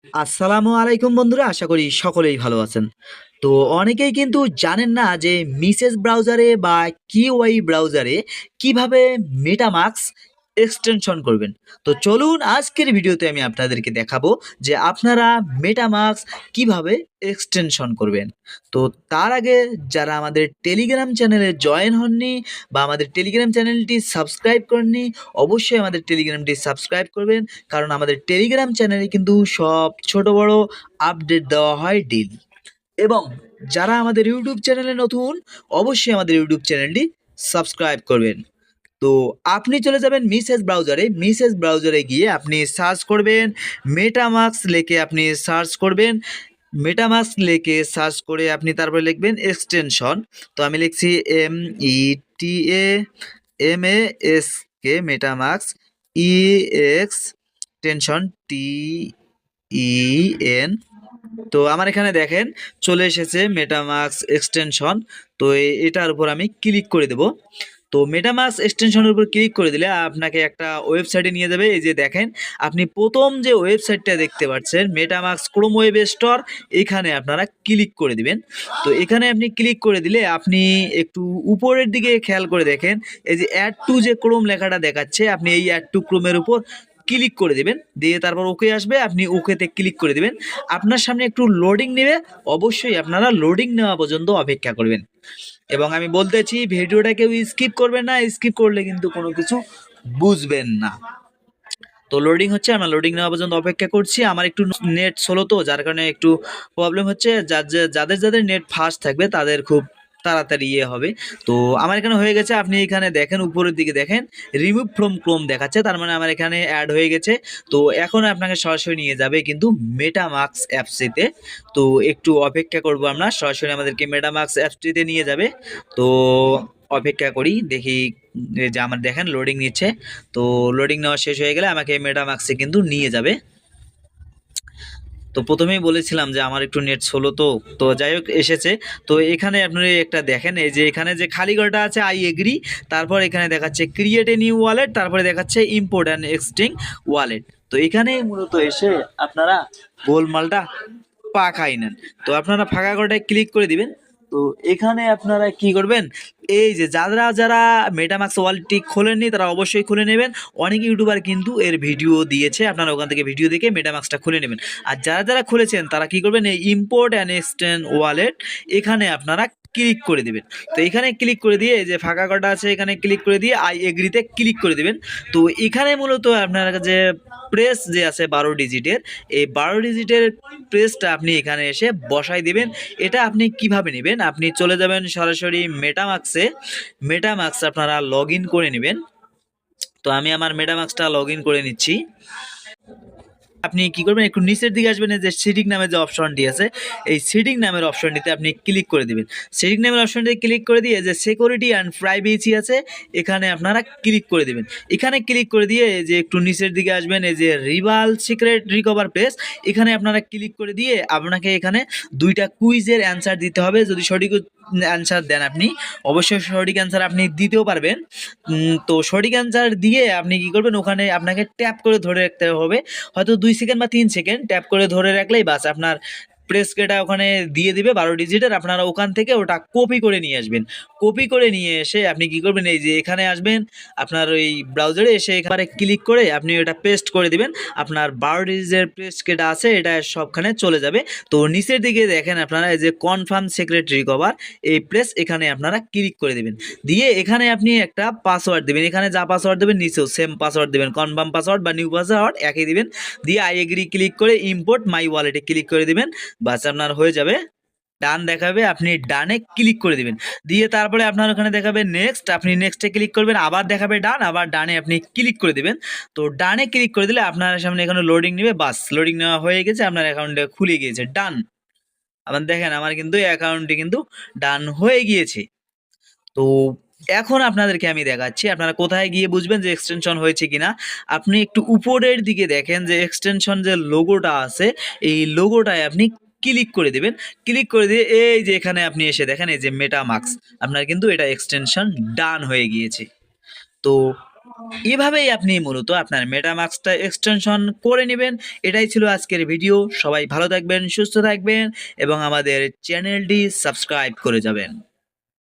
আসসালামু আলাইকুম বন্ধুরা, আশা করি সকলেই ভালো আছেন। তো অনেকেই কিন্তু জানেন না যে মিসেস ব্রাউজারে বা কিউআই ব্রাউজারে কিভাবে মেটামাস্ক এক্সটেনশন করবেন। তো চলুন আজকের ভিডিওতে আমি আপনাদেরকে দেখাবো যে আপনারা মেটামাস্ক কিভাবে এক্সটেনশন করবেন। তো তার আগে যারা আমাদের টেলিগ্রাম চ্যানেলে জয়েন হননি বা আমাদের টেলিগ্রাম চ্যানেলটি সাবস্ক্রাইব করেননি, অবশ্যই আমাদের টেলিগ্রামটি সাবস্ক্রাইব করবেন। কারণ আমাদের টেলিগ্রাম চ্যানেলে কিন্তু সব ছোট বড় আপডেট দেওয়া হয় ডেইলি। এবং যারা আমাদের ইউটিউব চ্যানেলে নতুন, অবশ্যই আমাদের ইউটিউব চ্যানেলটি সাবস্ক্রাইব করবেন। তো আপনি চলে যাবেন মিসেস ব্রাউজারে গিয়ে আপনি সার্চ করবেন মেটামাস্ক লিখে আপনি সার্চ করবেন। মেটামাস্ক লিখে সার্চ করে আপনি তারপরে লিখবেন এক্সটেনশন। তো আমি লিখছি METAMASK MetaMask EX tension TEN। তো আমার এখানে দেখেন চলে এসেছে মেটামাস্ক এক্সটেনশন। তো এটার উপর আমি ক্লিক করে দেব। তো মেটামাস্ক এক্সটেনশনের উপর ক্লিক করে দিলে আপনাকে একটা ওয়েবসাইটে নিয়ে যাবে। এই যে দেখেন, আপনি প্রথম যে ওয়েবসাইটটা দেখতে পাচ্ছেন মেটামাস্ক ক্রোম ওয়েব স্টোর, এখানে আপনারা ক্লিক করে দিবেন। তো এখানে আপনি ক্লিক করে দিলে আপনি একটু উপরের দিকে খেয়াল করে দেখেন, এই যে অ্যাড টু যে ক্রোম লেখাটা দেখাচ্ছে, আপনি এই অ্যাড টু ক্রোমের উপর ক্লিক করে দিবেন। দিয়ে তারপর ওকে আসবে, আপনি ওকেতে ক্লিক করে দিবেন। আপনার সামনে একটু লোডিং নেবে, অবশ্যই আপনারা লোডিং নেওয়া পর্যন্ত অপেক্ষা করবেন। এবং আমি বলতেছি ভিডিওটা কেউ স্কিপ করবেন না, স্কিপ করলে কিন্তু কোনো কিছু বুঝবেন না। তো লোডিং হচ্ছে, আমরা লোডিং নেওয়া পর্যন্ত অপেক্ষা করছি। আমার একটু নেট স্লো, তো যার কারণে একটু প্রবলেম হচ্ছে। যাদের যাদের নেট ফাস্ট থাকবে তাদের খুব তাড়াতাড়ি হবে। তো আমার এখানে হয়ে গেছে। আপনি এখানে দেখেন উপরের দিকে দেখেন রিমুভ ফ্রম ক্রোম দেখাচ্ছে, তার মানে আমার এখানে অ্যাড হয়ে গেছে। তো এখন আপনাকে সরাসরি নিয়ে যাবে কিন্তু মেটামাস্ক অ্যাপসটিতে। তো একটু অপেক্ষা করব, আমরা সরাসরি আমাদেরকে মেটামাস্ক অ্যাপসটিতে নিয়ে যাবে। তো অপেক্ষা করি, দেখি। এই যে আমার দেখেন লোডিং নিচ্ছে। তো লোডিং নেওয়া শেষ হয়ে গেলে আমাকে মেটামাস্কে কিন্তু নিয়ে যাবে। তো প্রথমেই বলেছিলাম যে আমার একটু নেট স্লো, তো তো যাই হোক এসেছে। তো এখানে আপনি একটা দেখেন, এই যে এখানে যে খালি ঘরটা আছে আই এগ্রি, তারপর এখানে দেখাচ্ছে ক্রিয়েট এ নিউ ওয়ালেট, তারপরে দেখাচ্ছে ইম্পোর্ট অ্যান্ড এক্সটেন্ড ওয়ালেট। তো এখানে মূলত এসে আপনারা গোলমালটা পাকাই নেন। তো আপনারা ফাঁকা ঘরটায় ক্লিক করে দিবেন। তো এখানে আপনারা কি করবেন, এই যে যারা মেটামাক্স ওয়ালেটটি খোলেননি তারা অবশ্যই খুলে নেবেন। অনেক ইউটিউবার কিন্তু এর ভিডিও দিয়েছে, আপনারা ওখান থেকে ভিডিও দেখে মেটামাক্সটা খুলে নেবেন। আর যারা খুলেছেন তারা কি করবেন, এই ইম্পোর্ট অ্যান্ড এক্সটেন্ড ওয়ালেট এখানে আপনারা ক্লিক করে দিবেন। তো এখানে ক্লিক করে দিয়ে, এই যে ফাঁকা ঘরটা আছে এখানে ক্লিক করে দিয়ে আই এগ্রিতে ক্লিক করে দিবেন। তো এখানে মূলত আপনার যে প্রেস যে আছে 12 ডিজিটের, এই 12 ডিজিটের প্রেসটা আপনি এখানে এসে বসাই দিবেন। এটা আপনি কিভাবে নেবেন, আপনি চলে যাবেন সরাসরি মেটামাক্সে। মেটামাক্স আপনারা লগ ইন করে নেবেন। তো আমি আমার মেটামাক্সটা লগ ইন করে নিচ্ছি। আপনি কি করবেন, একটু নিচের দিকে আসবেন, এই যে সেটিং নামের যে অপশনটি আছে, এই সেটিং নামের অপশনটিতে আপনি ক্লিক করে দিবেন। সেটিং নামের অপশনটিতে ক্লিক করে দিয়ে যে সিকিউরিটি অ্যান্ড প্রাইভেসি আছে, এখানে আপনারা ক্লিক করে দিবেন। এখানে ক্লিক করে দিয়ে এই যে একটু নিচের দিকে আসবেন, এই যে রিভাল সিক্রেট রিকভার পেজ, এখানে আপনারা ক্লিক করে দিয়ে আপনাকে এখানে 2টা কুইজের অ্যান্সার দিতে হবে। যদি সঠিক অ্যান্সার দেন আপনি, অবশ্যই সঠিক অ্যান্সার আপনি দিতেও পারবেন। তো সঠিক অ্যান্সার দিয়ে আপনি কি করবেন, ওখানে আপনাকে ট্যাপ করে ধরে রাখতে হবে, হয়তো 2 সেকেন্ড বা 3 সেকেন্ড ট্যাপ করে ধরে রাখলেই বাস আপনার প্রেস কেটা ওখানে দিয়ে দিবে 12 ডিজিটের। আপনারা ওখান থেকে ওটা কপি করে নিয়ে আসবেন। কপি করে নিয়ে এসে আপনি কি করবেন, এই যে এখানে আসবেন, আপনার ওই ব্রাউজারে এসে এখানে ক্লিক করে আপনি ওটা পেস্ট করে দিবেন। আপনার 12 ডিজিটের পেস্ট কেটা আছে এটা সবখানে চলে যাবে। তো নিচের দিকে দেখেন আপনারা, এই যে কনফার্ম সিক্রেট রিকভার, এই প্লেস এখানে আপনারা ক্লিক করে দিবেন। দিয়ে এখানে আপনি একটা পাসওয়ার্ড দেবেন। এখানে যা পাসওয়ার্ড দেবেন নিচেও সেম পাসওয়ার্ড দেবেন, কনফার্ম পাসওয়ার্ড বা নিউ পাসওয়ার্ড একই দিবেন। দিয়ে আই এগ্রি ক্লিক করে ইম্পোর্ট মাই ওয়ালেটে ক্লিক করে দিবেন। বাস আপনার হয়ে যাবে। ডান দেখাবে, আপনি ডানে ক্লিক করে দিবেন। দিয়ে তারপরে আপনার ওখানে দেখাবে নেক্সট, আপনি নেক্সটে ক্লিক করবেন। আবার দেখাবে ডান, আবার ডানে আপনি ক্লিক করে দিবেন। তো ডানে ক্লিক করে দিলে আপনার সামনে এখানে লোডিং নেবে। বাস লোডিং নেওয়া হয়ে গেছে, আপনার অ্যাকাউন্টে খুলে গিয়েছে। ডান। আবার দেখেন আমার কিন্তু অ্যাকাউন্টটি কিন্তু ডান হয়ে গিয়েছে। তো এখন আপনাদেরকে আমি দেখাচ্ছি আপনারা কোথায় গিয়ে বুঝবেন যে এক্সটেনশন হয়েছে কিনা। আপনি একটু উপরের দিকে দেখেন যে এক্সটেনশন যে লোগোটা আছে, এই লোগোটায় আপনি ক্লিক করে দিবেন। ক্লিক করে দিয়ে এই যে এখানে আপনি এসে দেখেন, এই যে মেটামাস্ক, আপনার কিন্তু এটা এক্সটেনশন ডান হয়ে গিয়েছে। তো এভাবেই আপনি মূলত আপনার মেটামাস্কটা এক্সটেনশন করে নেবেন। এটাই ছিল আজকের ভিডিও। সবাই ভালো থাকবেন, সুস্থ থাকবেন এবং আমাদের চ্যানেলটি সাবস্ক্রাইব করে যাবেন।